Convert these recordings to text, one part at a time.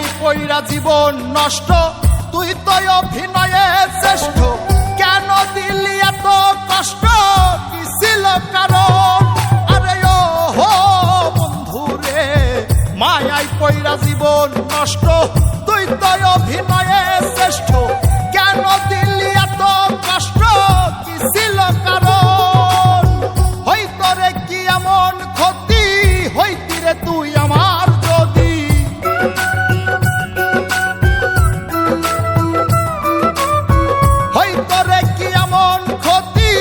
মায়াই পইরা জীবন নষ্ট, তুই তো অভিনয়ে শ্রেষ্ঠ, কেন দিলি এত কষ্ট, কি ছিল কারণ? আরে ও হো বন্ধু রে, মায়াই পইরা জীবন নষ্ট, তুই তো অভিনয়ে শ্রেষ্ঠ, কেন দিলি এত কষ্ট, কি ছিল কারণ? হইতো রে কি এমন ক্ষতি, হইতি রে তুই আমার যদি, হইতো রে কি এমন ক্ষতি,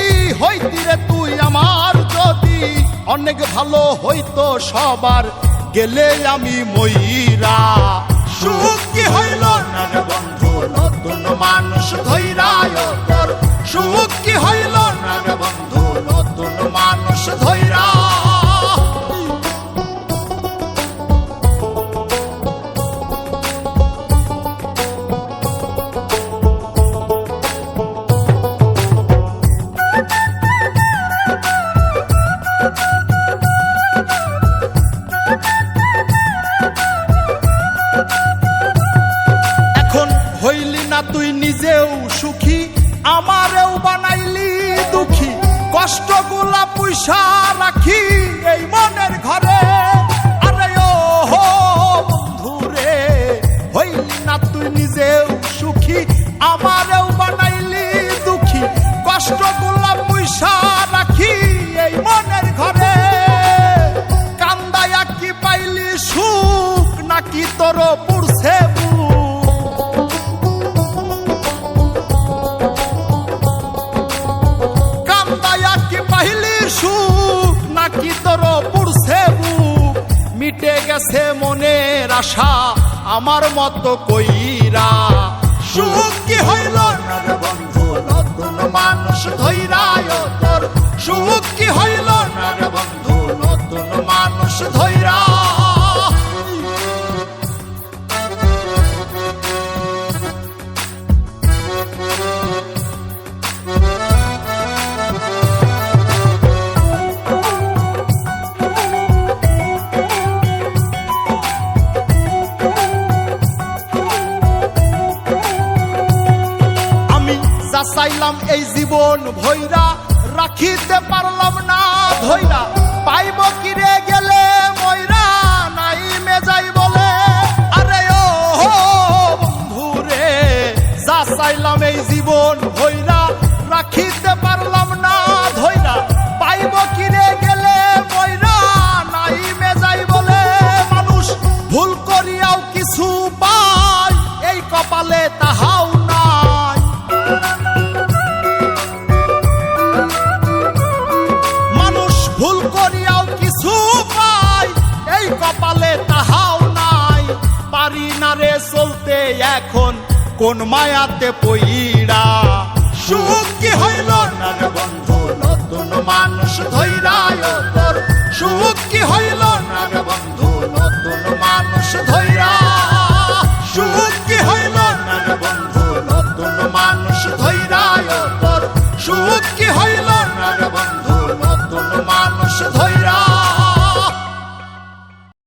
হইতি রে তুই আমার যদি, অনেক ভালো হইতো সবার গেলে আমি ময়রা। সুখ কি হইল না রে বন্ধু নতুন মানুষ ধইরা তোর, সুখ কি হইল না রে বন্ধু নতুন মানুষ ধইরা। হইলি না তুই নিজেও সুখী, আমারেও বানাইলি দুঃখী, কষ্টগুলা পয়সা রাখি এই মনের ঘরে। আরে ও হো বন্ধু রে, হইলি না তুই নিজেও সুখী, আমারেও বানাইলি দুঃখী, কষ্টগুলা পয়সা রাখি এই মনের ঘরে। কান্দায়া কি পাইলি সুখ, নাকি তোর পুরছে সুখ, নাকি তোর পুরছে বুক, মিটে গেছে মনের আশা আমার মতো কইরা। সুখ কি হইল না রে বন্ধু নতুন মানুষ ধইরা তোর, সুখ কি হইল না রে বন্ধু নতুন মানুষ ধইরা। চাইলাম এই জীবন ভৈরা, রাখিতে পারলাম না ধৈরা, পাইব কিরে গেলে ময়রা, নাই মেজাই বলে। আরে ও হো বন্ধু রে, যা চাইলাম এই জীবন ভৈরা, রাখিতে পারলাম না ধৈরা, পাইব কিরে গেলে ময়রা, নাই মেজাই বলে। মানুষ ভুল করিয়াও কিছু পায়, এই কপালে তাহাও নাই। ভুল করিয়াও কিছু পাই, এই কপালে তাহাও নাই। পারি না রে চলতে এখন কোন মায়াতে পইরা। সুখ কি হইল না রে বন্ধু নতুন মানুষ ধইরা তোর, সুখ কি হইল না রে বন্ধু নতুন মানুষ ধইরা।